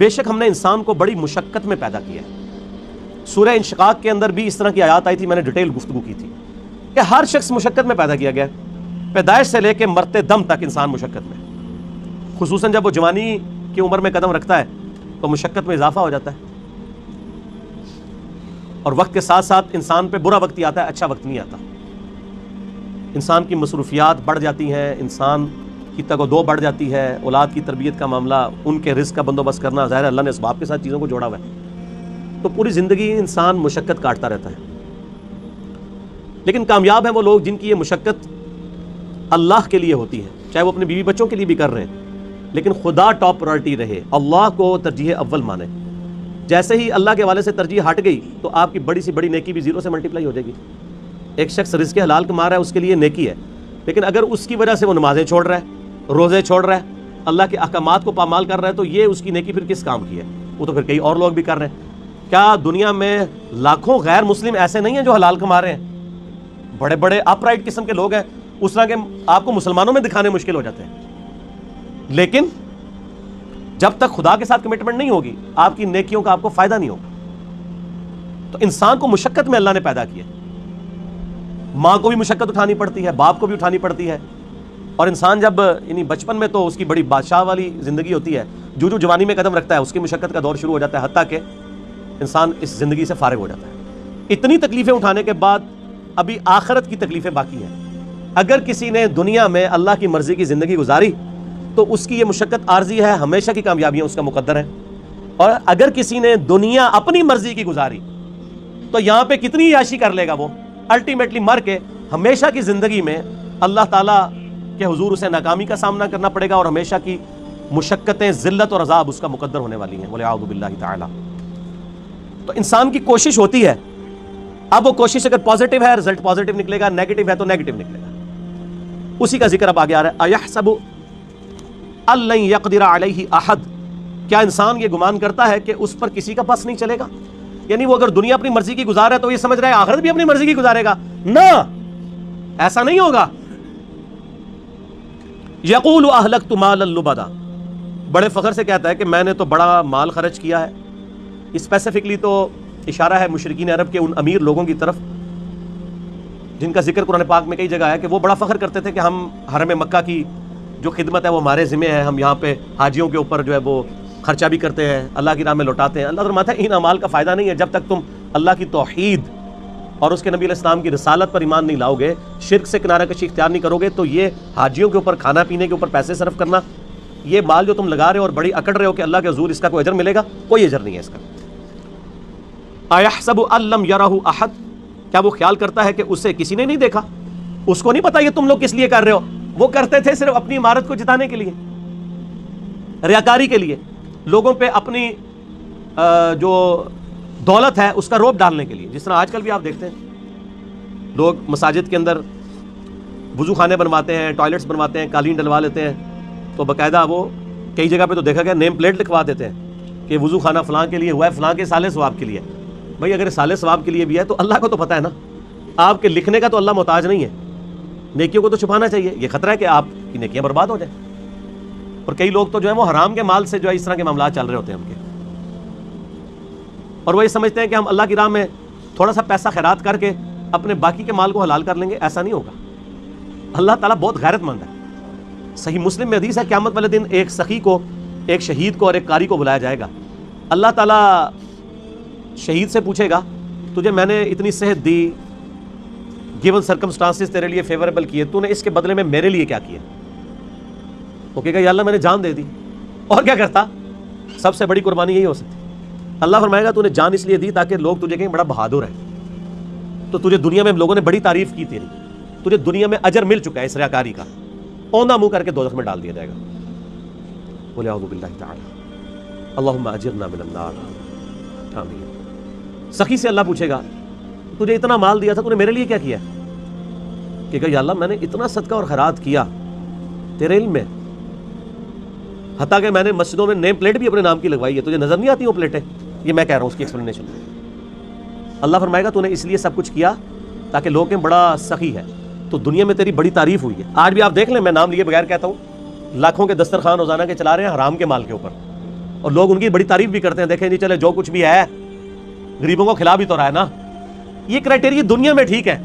بے شک ہم نے انسان کو بڑی مشقت میں پیدا کیا ہے۔ سورہ انشقاق کے اندر بھی اس طرح کی آیات آئی تھی، میں نے ڈیٹیل گفتگو کی تھی کہ ہر شخص مشقت میں پیدا کیا گیا ہے، پیدائش سے لے کے مرتے دم تک انسان مشقت میں، خصوصاً جب وہ جوانی کی عمر میں قدم رکھتا ہے تو مشقت میں اضافہ ہو جاتا ہے، اور وقت کے ساتھ ساتھ انسان پہ برا وقت ہی آتا ہے، اچھا وقت نہیں آتا۔ انسان کی مصروفیات بڑھ جاتی ہیں، انسان کی تگ و دو بڑھ جاتی ہے، اولاد کی تربیت کا معاملہ، ان کے رزق کا بندوبست کرنا، ظاہر ہے اللہ نے اسباب کے ساتھ چیزوں کو جوڑا ہوا ہے، تو پوری زندگی انسان مشقت کاٹتا رہتا ہے۔ لیکن کامیاب ہیں وہ لوگ جن کی یہ مشقت اللہ کے لیے ہوتی ہے، چاہے وہ اپنے بیوی بچوں کے لیے بھی کر رہے ہیں، لیکن خدا ٹاپ پرائرٹی رہے، اللہ کو ترجیح اول مانے۔ جیسے ہی اللہ کے حوالے سے ترجیح ہٹ گئی تو آپ کی بڑی سی بڑی نیکی بھی زیرو سے ملٹیپلائی ہو جائے گی۔ ایک شخص رزق حلال کما رہا ہے، اس کے لیے نیکی ہے، لیکن اگر اس کی وجہ سے وہ نمازیں چھوڑ رہا ہے، روزے چھوڑ رہا ہے، اللہ کے احکامات کو پامال کر رہا ہے، تو یہ اس کی نیکی پھر کس کام کی ہے؟ وہ تو پھر کئی اور لوگ بھی کر رہے ہیں۔ کیا دنیا میں لاکھوں غیر مسلم ایسے نہیں ہیں جو حلال کما رہے ہیں؟ بڑے بڑے اپ رائٹ قسم کے لوگ ہیں، اس طرح کے آپ کو مسلمانوں میں دکھانے مشکل ہو جاتے ہیں، لیکن جب تک خدا کے ساتھ کمٹمنٹ نہیں ہوگی آپ کی نیکیوں کا آپ کو فائدہ نہیں ہوگا۔ تو انسان کو مشقت میں اللہ نے پیدا کیا، ماں کو بھی مشقت اٹھانی پڑتی ہے، باپ کو بھی اٹھانی پڑتی ہے، اور انسان جب یعنی بچپن میں تو اس کی بڑی بادشاہ والی زندگی ہوتی ہے، جو جوانی میں قدم رکھتا ہے اس کی مشقت کا دور شروع ہو جاتا ہے، حتیٰ کہ انسان اس زندگی سے فارغ ہو جاتا ہے۔ اتنی تکلیفیں اٹھانے کے بعد ابھی آخرت کی تکلیفیں باقی ہیں۔ اگر کسی نے دنیا میں اللہ کی مرضی کی زندگی گزاری تو اس کی یہ مشقت عارضی ہے، ہمیشہ کی کامیابیاں اس کا مقدر ہے، اور اگر کسی نے دنیا اپنی مرضی کی گزاری تو یہاں پہ کتنی عیاشی کر لے گا، وہ الٹیمیٹلی مر کے ہمیشہ کی زندگی میں اللہ تعالیٰ کے حضور اسے ناکامی کا سامنا کرنا پڑے گا، اور ہمیشہ کی مشقتیں، ذلت اور عذاب اس کا مقدر ہونے والی ہیں، وَلِعَوْذُ بِاللَّهِ تعالیٰ۔ تو انسان کی کوشش ہوتی ہے، اب وہ کوشش اگر پازیٹیو ہے رزلٹ پازیٹیو نکلے گا، نیگیٹو ہے تو نیگیٹو نکلے گا۔ اسی کا ذکر اب آگے آ رہا ہے، أَيَحْسَبُ أَن لَّن يَقْدِرَ عَلَيْهِ أَحَدٌ، کیا انسان یہ گمان کرتا ہے کہ اس پر کسی کا بس نہیں چلے گا؟ یعنی وہ اگر دنیا اپنی مرضی کی گزار ہے تو یہ سمجھ رہا ہے آخرت بھی اپنی مرضی کی گزارے گا؟ نہ، ایسا نہیں ہوگا۔ یقول اہلکت مالا لبدا، بڑے فخر سے کہتا ہے کہ میں نے تو بڑا مال خرچ کیا ہے۔ اسپیسیفکلی تو اشارہ ہے مشرکین عرب کے ان امیر لوگوں کی طرف جن کا ذکر قرآن پاک میں کئی جگہ ہے کہ وہ بڑا فخر کرتے تھے کہ ہم حرم مکہ کی جو خدمت ہے وہ ہمارے ذمہ ہے، ہم یہاں پہ حاجیوں کے اوپر جو ہے وہ خرچہ بھی کرتے ہیں، اللہ کی راہ میں لوٹاتے ہیں۔ اللہ فرماتا ہے ان اعمال کا فائدہ نہیں ہے جب تک تم اللہ کی توحید اور اس کے نبی علیہ السلام کی رسالت پر ایمان نہیں لاؤ گے، شرک سے کنارہ کشی اختیار نہیں کرو گے، تو یہ حاجیوں کے اوپر کھانا پینے کے اوپر پیسے صرف کرنا، یہ مال جو تم لگا رہے ہو اور بڑی اکڑ رہے ہو کہ اللہ کے حضور اس کا کوئی اجر ملے گا، کوئی اجر نہیں ہے اس کا۔ اَيَحْسَبُ أَن لَّمْ يَرَهُ أَحَدٌ، کیا وہ خیال کرتا ہے کہ اسے کسی نے نہیں دیکھا؟ اس کو نہیں پتا یہ تم لوگ کس لیے کر رہے ہو، وہ کرتے تھے صرف اپنی عمارت کو جتانے کے لیے، ریاکاری کے لیے، لوگوں پہ اپنی جو دولت ہے اس کا روب ڈالنے کے لیے۔ جس طرح آج کل بھی آپ دیکھتے ہیں لوگ مساجد کے اندر وضو خانے بنواتے ہیں، ٹوائلٹس بنواتے ہیں، قالین ڈلوا لیتے ہیں، تو باقاعدہ وہ کئی جگہ پہ تو دیکھا گیا نیم پلیٹ لکھوا دیتے ہیں کہ وضو خانہ فلاں کے لیے ہوا ہے، فلاں کے سالے ثواب کے لیے۔ بھائی اگر سالے ثواب کے لیے بھی ہے تو اللہ کو تو پتہ ہے نا، آپ کے لکھنے کا تو اللہ محتاج نہیں ہے، نیکیوں کو تو چھپانا چاہیے، یہ خطرہ ہے کہ آپ کی نیکیاں برباد ہو جائیں۔ اور کئی لوگ تو جو ہے وہ حرام کے مال سے جو ہے اس طرح کے معاملات چل رہے ہوتے ہیں ان کے، اور وہ یہ سمجھتے ہیں کہ ہم اللہ کی راہ میں تھوڑا سا پیسہ خیرات کر کے اپنے باقی کے مال کو حلال کر لیں گے۔ ایسا نہیں ہوگا، اللہ تعالیٰ بہت غیرت مند ہے۔ صحیح مسلم میں حدیث ہے قیامت والے دن ایک سخی کو، ایک شہید کو اور ایک قاری کو بلایا جائے گا۔ اللہ تعالیٰ شہید سے پوچھے گا تجھے میں نے اتنی صحت دی، گیون سرکمسٹانسز تیرے لیے فیوریبل کیے، تو نے اس کے بدلے میں میرے لیے کیا کیا؟ وہ کہے گا یا اللہ میں نے جان دے دی، اور کیا کرتا؟ سب سے بڑی قربانی یہی ہو سکتی۔ اللہ فرمائے گا تو نے جان اس لیے دی تاکہ لوگ تجھے کہیں بڑا بہادر ہے، تو تجھے دنیا میں لوگوں نے بڑی تعریف کی تیری، تجھے دنیا میں اجر مل چکا ہے اس ریاکاری کا، اوندا منہ کر کے دوزخ میں ڈال دیا جائے گا۔ بولے اعوذ باللہ تعالی اللہم اجرنا من النار، آمین۔ سخی سے اللہ پوچھے گا تجھے اتنا مال دیا تھا، تو نے میرے لیے کیا کیا؟ کہ یا اللہ میں نے اتنا صدقہ اور خیرات کیا تیرے علم میں، حتیٰ کہ میں نے مسجدوں میں نیم پلیٹ بھی اپنے نام کی لگوائی ہے، تجھے نظر نہیں آتی وہ پلیٹیں؟ یہ میں کہہ رہا ہوں اس کی ایکسپلینیشن۔ اللہ فرمائے گا تو نے اس لیے سب کچھ کیا تاکہ لوگ کہیں بڑا سخی ہے، تو دنیا میں تیری بڑی تعریف ہوئی ہے۔ آج بھی آپ دیکھ لیں، میں نام لیے بغیر کہتا ہوں، لاکھوں کے دسترخوان روزانہ کے چلا رہے ہیں حرام کے مال کے اوپر، اور لوگ ان کی بڑی تعریف بھی کرتے ہیں، دیکھیں جی چلے جو کچھ بھی ہے غریبوں کو کھلا بھی تو رہا ہے نا. یہ کرائٹیریا دنیا میں ٹھیک ہے.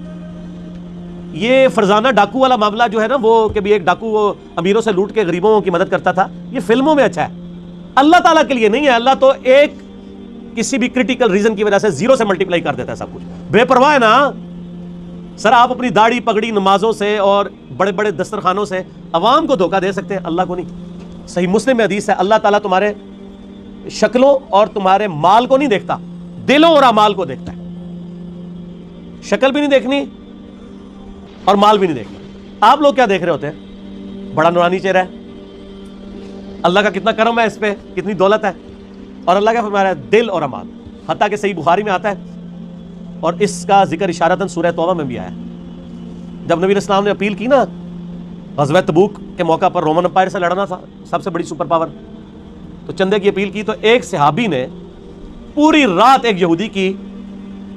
یہ فرزانہ ڈاکو والا معاملہ جو ہے نا، وہ کہ بھی ایک ڈاکو وہ امیروں سے لوٹ کے غریبوں کی مدد کرتا تھا، یہ فلموں میں اچھا ہے، اللہ تعالیٰ کے لیے نہیں ہے. اللہ تو ایک کسی بھی کریٹیکل ریزن کی وجہ سے زیرو سے ملٹیپلائی کر دیتا ہے سب کچھ. بے پرواہ ہے نا سر. آپ اپنی داڑھی پگڑی نمازوں سے اور بڑے بڑے دسترخوانوں سے عوام کو دھوکہ دے سکتے ہیں، اللہ کو نہیں. صحیح مسلم میں حدیث ہے، اللہ تعالیٰ تمہارے شکلوں اور تمہارے مال کو نہیں دیکھتا، دلوں اور اعمال کو دیکھتا ہے. شکل بھی نہیں دیکھنی اور مال بھی نہیں دیکھنا. آپ لوگ کیا دیکھ رہے ہوتے ہیں؟ بڑا نورانی چہرہ ہے، اللہ کا کتنا کرم ہے اس پہ، کتنی دولت ہے. اور اللہ کا فرمایا دل اور اعمال، حتیٰ کہ صحیح بخاری میں آتا ہے اور اس کا ذکر اشارتاً سورہ توبہ میں بھی آیا ہے. جب نبی علیہ السلام نے اپیل کی نا غزوہ تبوک کے موقع پر، رومن امپائر سے لڑنا تھا، سب سے بڑی سپر پاور، تو چندے کی اپیل کی، تو ایک صحابی نے پوری رات ایک یہودی کی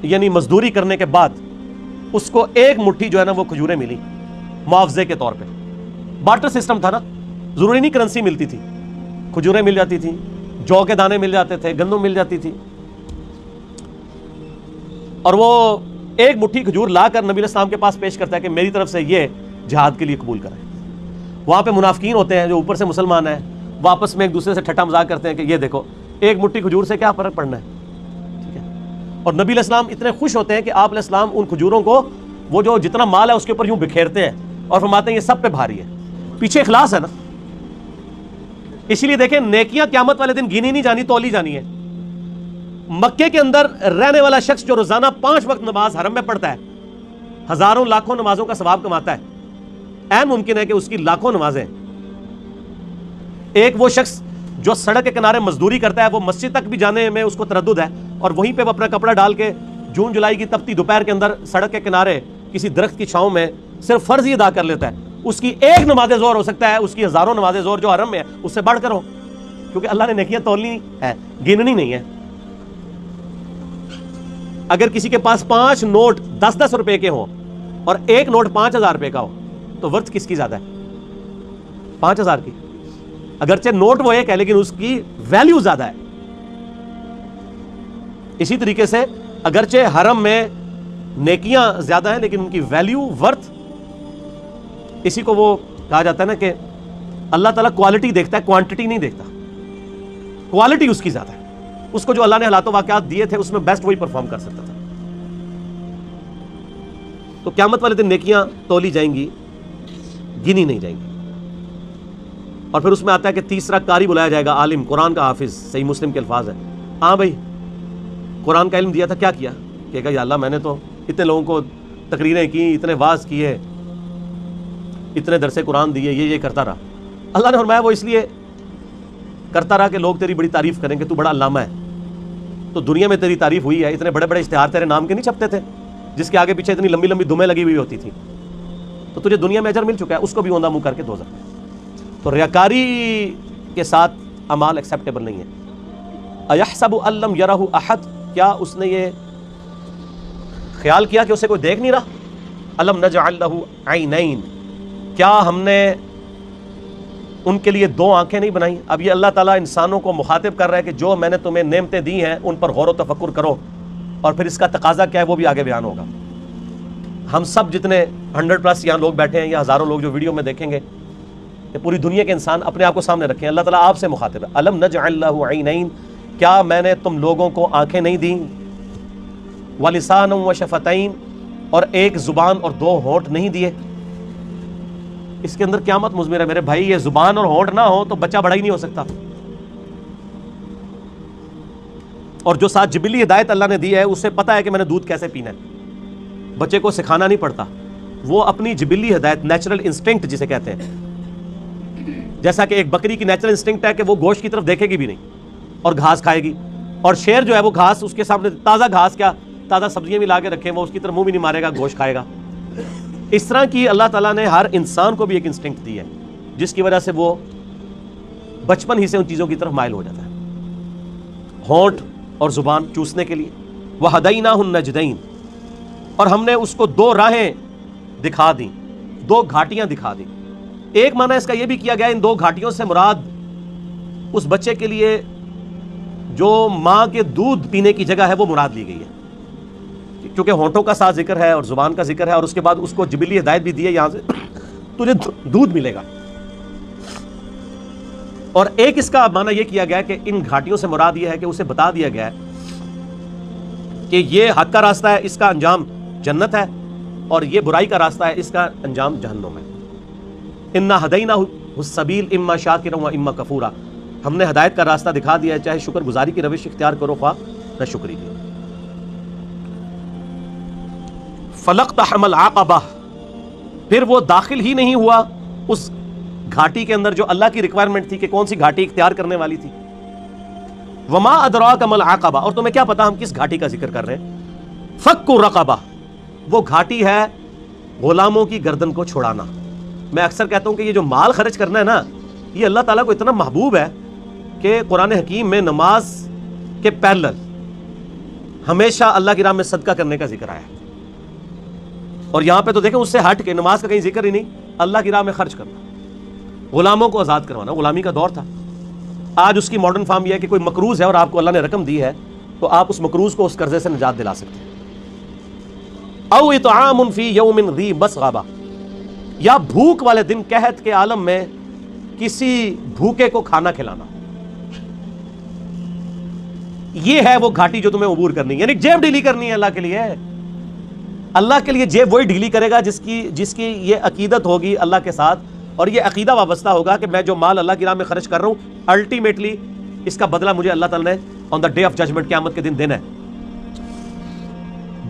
یعنی مزدوری کرنے کے بعد اس کو ایک مٹھی جو ہے نا وہ کھجوریں ملی معاوضے کے طور پہ. بارٹر سسٹم تھا نا، ضروری نہیں کرنسی ملتی تھی، کھجوریں مل جاتی تھیں، جو کے دانے مل جاتے تھے، گندم مل جاتی تھی. اور وہ ایک مٹھی کھجور لا کر نبی علیہ السلام کے پاس پیش کرتا ہے کہ میری طرف سے یہ جہاد کے لیے قبول کریں. وہاں پہ منافقین ہوتے ہیں جو اوپر سے مسلمان ہیں، واپس میں ایک دوسرے سے ٹھٹا مذاق کرتے ہیں کہ یہ دیکھو ایک مٹھی کھجور سے کیا فرق پڑنا ہے. ٹھیک ہے. اور نبی علیہ السلام اتنے خوش ہوتے ہیں کہ آپ علیہ السلام ان کھجوروں کو وہ جو جتنا مال ہے اس کے اوپر یوں بکھیرتے ہیں اور فرماتے ہیں یہ سب پہ بھاری ہے. پیچھے اخلاص ہے نا. اسی لیے دیکھیں نیکیاں قیامت والے دن گنی نہیں جانی، تولی جانی ہے. مکے کے اندر رہنے والا شخص جو روزانہ 5 وقت نماز حرم میں پڑھتا ہے، ہزاروں لاکھوں نمازوں کا ثواب کماتا ہے. این ممکن ہے کہ اس کی لاکھوں نمازیں. ایک وہ شخص جو سڑک کے کنارے مزدوری کرتا ہے، وہ مسجد تک بھی جانے میں اس کو تردد ہے، اور وہیں پہ وہ اپنا کپڑا ڈال کے جون جولائی کی تپتی دوپہر کے اندر سڑک کے کنارے کسی درخت کی چھاؤں میں صرف فرض ہی ادا کر لیتا ہے. اس کی ایک نماز ظہر ہو سکتا ہے اس کی ہزاروں نماز ظہر جو حرم میں ہے اس سے بڑھ کر ہو، کیونکہ اللہ نے نیکیاں تولنی ہے، گننی نہیں ہے. اگر کسی کے پاس 5 نوٹ 10-10 روپے کے ہوں اور ایک نوٹ 5000 روپے کا ہو تو ورث کس کی زیادہ ہے؟ 5000 کی. اگرچہ نوٹ وہ ایک ہے لیکن اس کی ویلیو زیادہ ہے. اسی طریقے سے اگرچہ حرم میں نیکیاں زیادہ ہیں لیکن ان کی ویلیو ورتھ، اسی کو وہ کہا جاتا ہے نا کہ اللہ تعالیٰ کوالٹی دیکھتا ہے، کوانٹٹی نہیں دیکھتا. کوالٹی اس کی زیادہ ہے. اس کو جو اللہ نے حالات و واقعات دیے تھے اس میں بیسٹ وہی پرفارم کر سکتا تھا. تو قیامت والے دن نیکیاں تولی جائیں گی، گنی نہیں جائیں گی. اور پھر اس میں آتا ہے کہ تیسرا قاری بلایا جائے گا، عالم، قرآن کا حافظ. صحیح مسلم کے الفاظ ہیں. ہاں بھائی قرآن کا علم دیا تھا، کیا کیا؟ کہ یا اللہ میں نے تو اتنے لوگوں کو تقریریں کی، اتنے واعظ کیے، اتنے درس قرآن دیے، یہ کرتا رہا. اللہ نے فرمایا وہ اس لیے کرتا رہا کہ لوگ تیری بڑی تعریف کریں کہ تو بڑا علامہ ہے. تو دنیا میں تیری تعریف ہوئی ہے، اتنے بڑے بڑے اشتہار تیرے نام کے نہیں چھپتے تھے جس کے آگے پیچھے اتنی لمبی لمبی دمیں لگی ہوئی ہوتی تھی. تو تجھے دنیا میں اجر مل چکا ہے، اس کو بھی اوندا منہ کر کے دوزخ. تو ریاکاری کے ساتھ اعمال ایکسیپٹیبل نہیں ہے. ایحسب ان لم یرہ احد، کیا اس نے یہ خیال کیا کہ اسے کوئی دیکھ نہیں رہا؟ الم نجعل لہ عینین، کیا ہم نے ان کے لیے 2 آنکھیں نہیں بنائیں؟ اب یہ اللہ تعالیٰ انسانوں کو مخاطب کر رہا ہے کہ جو میں نے تمہیں نعمتیں دی ہیں ان پر غور و تفکر کرو، اور پھر اس کا تقاضا کیا ہے وہ بھی آگے بیان ہوگا. ہم سب جتنے 100+ یہاں لوگ بیٹھے ہیں یا ہزاروں لوگ جو ویڈیو میں دیکھیں گے، کہ پوری دنیا کے انسان اپنے آپ کو سامنے رکھیں. اللہ تعالیٰ آپ سے مخاطب ہے. الم نجعل لہ عینین، کیا میں نے تم لوگوں کو آنکھیں نہیں دیں؟ ولسانا وشفتین، اور ایک زبان اور 2 ہونٹ نہیں دیے؟ اس کے اندر قیامت مضمر ہے میرے بھائی. یہ زبان اور ہونٹ نہ ہو تو بچہ بڑا ہی نہیں ہو سکتا. اور جو ساتھ جبلی ہدایت اللہ نے دی ہے اسے پتا ہے کہ میں نے دودھ کیسے پینا ہے. بچے کو سکھانا نہیں پڑتا، وہ اپنی جبلی ہدایت، نیچرل انسٹنکٹ جسے کہتے ہیں، جیسا کہ ایک بکری کی نیچرل انسٹنکٹ ہے کہ وہ گوشت کی طرف دیکھے گی بھی نہیں اور گھاس کھائے گی. اور شیر جو ہے وہ گھاس اس کے سامنے، تازہ گھاس کیا تازہ سبزیاں بھی لا کے رکھیں وہ اس کی طرف منہ بھی نہیں مارے گا، گوشت کھائے گا. اس طرح کی اللہ تعالیٰ نے ہر انسان کو بھی ایک انسٹنکٹ دی ہے جس کی وجہ سے وہ بچپن ہی سے ان چیزوں کی طرف مائل ہو جاتا ہے. ہونٹ اور زبان چوسنے کے لیے. وَهَدَيْنَاهُ النَّجْدَيْنِ، اور ہم نے اس کو 2 راہیں دکھا دیں، 2 گھاٹیاں دکھا دیں. ایک معنی اس کا یہ بھی کیا گیا ان 2 گھاٹیوں سے مراد اس بچے کے لیے جو ماں کے دودھ پینے کی جگہ ہے وہ مراد لی گئی ہے، کیونکہ ہونٹوں کا ساتھ ذکر ہے اور زبان کا ذکر ہے، اور اس کے بعد اس کو جبلی ہدایت بھی دی ہے، یہاں سے تجھے دودھ ملے گا۔ اور ایک اس کا معنی یہ کیا گیا کہ ان گھاٹیوں سے مراد یہ ہے کہ اسے بتا دیا گیا ہے کہ یہ حق کا راستہ ہے، اس کا انجام جنت ہے، اور یہ برائی کا راستہ ہے، اس کا انجام جہنم ہے۔ انا ہدیناہ السبیل اما شاکرا و اما کفورا، ہم نے ہدایت کا راستہ دکھا دیا ہے، چاہے شکر گزاری کی روش اختیار کرو خواہ نہ شکری کی۔ فلقتحم العقبہ، پھر وہ داخل ہی نہیں ہوا اس گھاٹی کے اندر جو اللہ کی ریکوائرمنٹ تھی کہ کون سی گھاٹی اختیار کرنے والی تھی۔ وما ادراک ما العقبہ، اور تمہیں کیا پتا ہم کس گھاٹی کا ذکر کر رہے ہیں؟ فک الرقبہ، وہ گھاٹی ہے غلاموں کی گردن کو چھڑانا۔ میں اکثر کہتا ہوں کہ یہ جو مال خرچ کرنا ہے نا، یہ اللہ تعالیٰ کو اتنا محبوب ہے کہ قرآن حکیم میں نماز کے پیرلل ہمیشہ اللہ کی راہ میں صدقہ کرنے کا ذکر آیا ہے، اور یہاں پہ تو دیکھیں اس سے ہٹ کے نماز کا کہیں ذکر ہی نہیں، اللہ کی راہ میں خرچ کرنا، غلاموں کو آزاد کروانا۔ غلامی کا دور تھا، آج اس کی ماڈرن فارم یہ ہے کہ کوئی مقروض ہے اور آپ کو اللہ نے رقم دی ہے تو آپ اس مقروض کو اس قرضے سے نجات دلا سکتے ہیں۔ او اطعام فی یوم ذی مسغبہ، یا بھوک والے دن قحط کے عالم میں کسی بھوکے کو کھانا کھلانا، یہ ہے وہ گھاٹی جو تمہیں عبور کرنی ہے، یعنی جیب ڈھیلی کرنی ہے اللہ کے لیے۔ اللہ کے لیے جیب وہی ڈھیلی کرے گا جس کی یہ عقیدت ہوگی اللہ کے ساتھ، اور یہ عقیدہ وابستہ ہوگا کہ میں جو مال اللہ کی راہ میں خرچ کر رہا ہوں الٹیمیٹلی اس کا بدلہ مجھے اللہ تعالیٰ نے آن دا ڈے آف ججمنٹ قیامت کے دن دینا ہے۔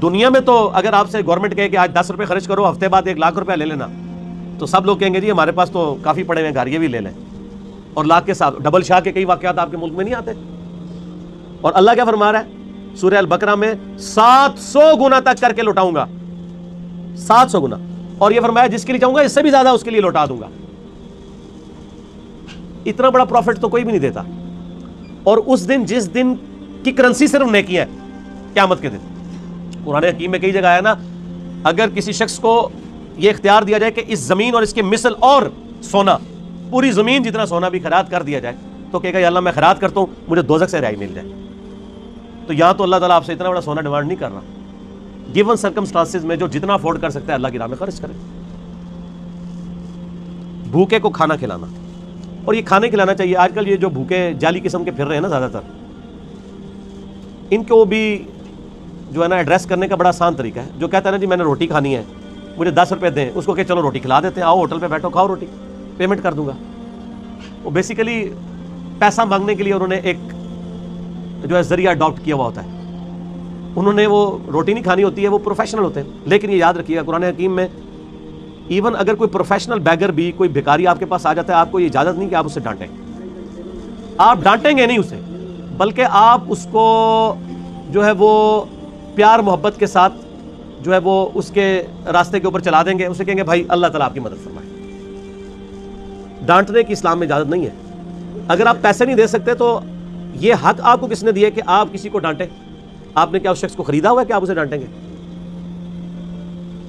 دنیا میں تو اگر آپ سے گورنمنٹ کہے کہ آج 10 روپے خرچ کرو، ہفتے بعد 1 لاکھ روپے لے لینا، تو سب لوگ کہیں گے جی ہمارے پاس تو کافی پڑے ہوئے گھر، یہ بھی لے لیں، اور لاکھ کے ساتھ ڈبل شاہ کے کئی واقعات آپ کے ملک میں نہیں آتے۔ اور اللہ کیا فرما رہا ہے سورہ البقرہ میں؟ 700 گنا تک کر کے لوٹاؤں گا، 700 گنا، اور یہ فرمایا جس کے لیے چاہوں گا اس سے بھی زیادہ اس کے لیے لوٹا دوں گا۔ اتنا بڑا پروفٹ تو کوئی بھی نہیں دیتا۔ اور اس دن جس دن کی کرنسی صرف نیکی ہے، قیامت کے دن، قرآن حکیم میں کئی جگہ آیا نا، اگر کسی شخص کو یہ اختیار دیا جائے کہ اس زمین اور اس کے مثل اور سونا، پوری زمین جتنا سونا بھی خیرات کر دیا جائے، تو کہے گا یا اللہ میں خیرات کرتا ہوں مجھے دوزخ سے رہائی مل جائے۔ تو یہاں تو اللہ تعالیٰ آپ سے اتنا بڑا سونا ڈیمانڈ نہیں کر رہا، گیون سرکمسٹانسز میں جو جتنا افورڈ کر سکتا ہے اللہ کی راہ میں خرچ کرے۔ بھوکے کو کھانا کھلانا، اور یہ کھانے کھلانا چاہیے۔ آج کل یہ جو بھوکے جعلی قسم کے پھر رہے ہیں نا زیادہ تر، ان کو بھی جو ہے نا ایڈریس کرنے کا بڑا آسان طریقہ ہے۔ جو کہتا ہے نا جی میں نے روٹی کھانی ہے، مجھے 10 روپے دیں، اس کو کہ چلو روٹی کھلا دیتے ہیں، آؤ ہوٹل پہ بیٹھو کھاؤ روٹی، پیمنٹ کر دوں گا۔ وہ بیسیکلی پیسہ مانگنے کے لیے انہوں نے ایک جو ہے ذریعہ اڈاپٹ کیا ہوا ہوتا ہے، انہوں نے وہ روٹی نہیں کھانی ہوتی ہے، وہ پروفیشنل ہوتے ہیں۔ لیکن یہ یاد رکھیے گا قرآن حکیم میں ایون اگر کوئی پروفیشنل بیگر بھی، کوئی بھکاری آپ کے پاس آ جاتا ہے، آپ کو یہ اجازت نہیں کہ آپ اسے ڈانٹیں، آپ ڈانٹیں گے نہیں اسے، بلکہ آپ اس کو جو ہے وہ پیار محبت کے ساتھ جو ہے وہ اس کے راستے کے اوپر چلا دیں گے، اسے کہیں گے بھائی اللہ تعالیٰ آپ کی مدد فرمائے۔ ڈانٹنے کی اسلام میں اجازت نہیں ہے۔ اگر آپ پیسے نہیں دے سکتے تو یہ حق آپ کو کس نے دیا کہ آپ کسی کو ڈانٹیں؟ آپ نے کیا اس شخص کو خریدا ہوا ہے کہ آپ اسے ڈانٹیں گے؟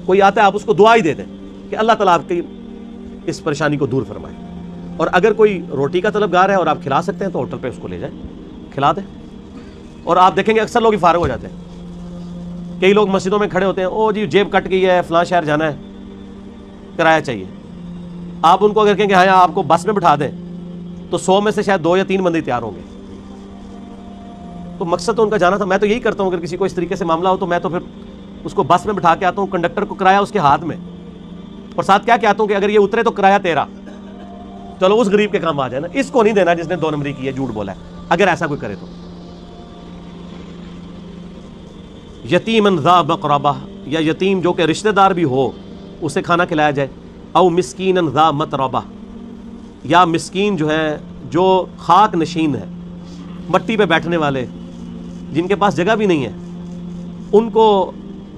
کوئی آتا ہے آپ اس کو دعا ہی دے دیں کہ اللہ تعالیٰ آپ کی اس پریشانی کو دور فرمائے۔ اور اگر کوئی روٹی کا طلبگار ہے اور آپ کھلا سکتے ہیں تو ہوٹل پہ اس کو لے جائیں، کھلا دیں۔ اور آپ دیکھیں گے اکثر لوگ ہی فارغ ہو جاتے ہیں۔ کئی لوگ مسجدوں میں کھڑے ہوتے ہیں، او جی جیب کٹ گئی ہے، فلاں شہر جانا ہے، کرایہ چاہیے۔ آپ ان کو اگر کہیں کہ ہاں آپ کو بس میں بٹھا دیں تو 100 میں سے شاید 2 یا 3 بندے تیار ہوں گے۔ تو مقصد تو ان کا جانا تھا۔ میں تو یہی کرتا ہوں، اگر کسی کو اس طریقے سے معاملہ ہو تو میں تو پھر اس کو بس میں بٹھا کے آتا ہوں، کنڈکٹر کو کرایہ اس کے ہاتھ میں، اور ساتھ کیا کہتا ہوں کہ اگر یہ اترے تو کرایہ تیرا، چلو اس غریب کے کام آ جائے نا، اس کو نہیں دینا جس نے 2 نمبری کی ہے، جھوٹ بولا ہے، اگر ایسا کوئی کرے تو۔ یتیمن ذا مقربہ، یا یتیم جو کہ رشتہ دار بھی ہو اسے کھانا کھلایا جائے۔ او مسکینن ذا متربہ، یا مسکین جو ہے جو خاک نشین ہے، مٹی پہ بیٹھنے والے جن کے پاس جگہ بھی نہیں ہے، ان کو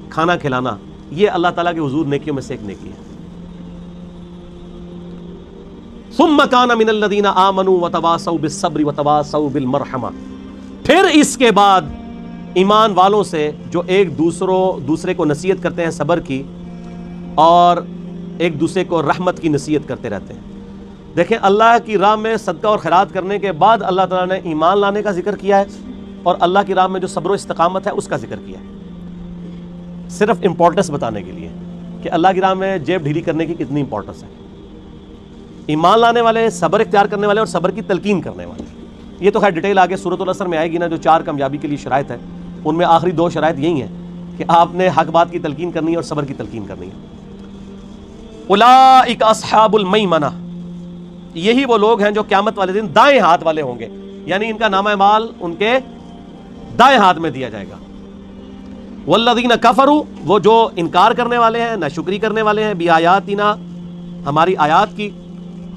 کھانا کھلانا، یہ اللہ تعالیٰ کے حضور نیکیوں میں سے ایک نیکی ہے۔ ثم کان من الذین آمنوا وتواصوا بالصبر وتواصوا بالمرحمہ، پھر اس کے بعد ایمان والوں سے جو ایک دوسرے کو نصیحت کرتے ہیں صبر کی، اور ایک دوسرے کو رحمت کی نصیحت کرتے رہتے ہیں۔ دیکھیں اللہ کی راہ میں صدقہ اور خیرات کرنے کے بعد اللہ تعالیٰ نے ایمان لانے کا ذکر کیا ہے اور اللہ کی راہ میں جو صبر و استقامت ہے اس کا ذکر کیا ہے، صرف امپورٹنس بتانے کے لیے کہ اللہ کی راہ میں جیب ڈھیلی کرنے کی کتنی امپورٹنس ہے۔ ایمان لانے والے، صبر اختیار کرنے والے اور صبر کی تلقین کرنے والے، یہ تو خیر ڈیٹیل آگے سورۃ العصر میں آئے گی نا، جو 4 کامیابی کے لیے شرائط ہے ان میں آخری 2 شرائط یہی ہیں کہ آپ نے حق بات کی تلقین کرنی ہے اور صبر کی تلقین کرنی ہے۔ اولئک اصحاب المیمنہ، یہی وہ لوگ ہیں جو قیامت والے دن دائیں ہاتھ والے ہوں گے، یعنی ان کا نامہ اعمال ان کے دائیں ہاتھ میں دیا جائے گا۔ والذین کفروا، وہ جو انکار کرنے والے ہیں، ناشکری کرنے والے ہیں، بآیاتنا، ہماری آیات کی،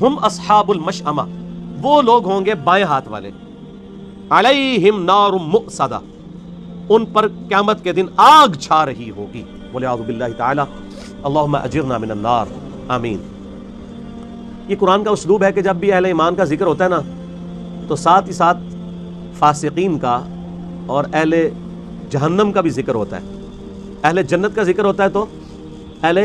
ہم اصحاب المشأمہ، وہ لوگ ہوں گے بائیں ہاتھ والے، علیہم نار مؤصدہ، ان پر قیامت کے دن آگ چھا رہی ہوگی۔ بولے اعوذ باللہ تعالی، اللہم اجرنا من النار، آمین۔ یہ قرآن کا اسلوب ہے کہ جب بھی اہل ایمان کا ذکر ہوتا ہے نا تو ساتھ ہی ساتھ فاسقین کا اور اہل جہنم کا بھی ذکر ہوتا ہے، اہل جنت کا ذکر ہوتا ہے تو اہل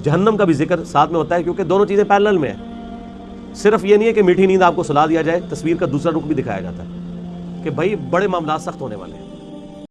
جہنم کا بھی ذکر ساتھ میں ہوتا ہے، کیونکہ دونوں چیزیں پیرلل میں ہیں۔ صرف یہ نہیں ہے کہ میٹھی نیند آپ کو سلا دیا جائے، تصویر کا دوسرا رخ بھی دکھایا جاتا ہے کہ بھائی بڑے معاملات سخت ہونے والے ہیں۔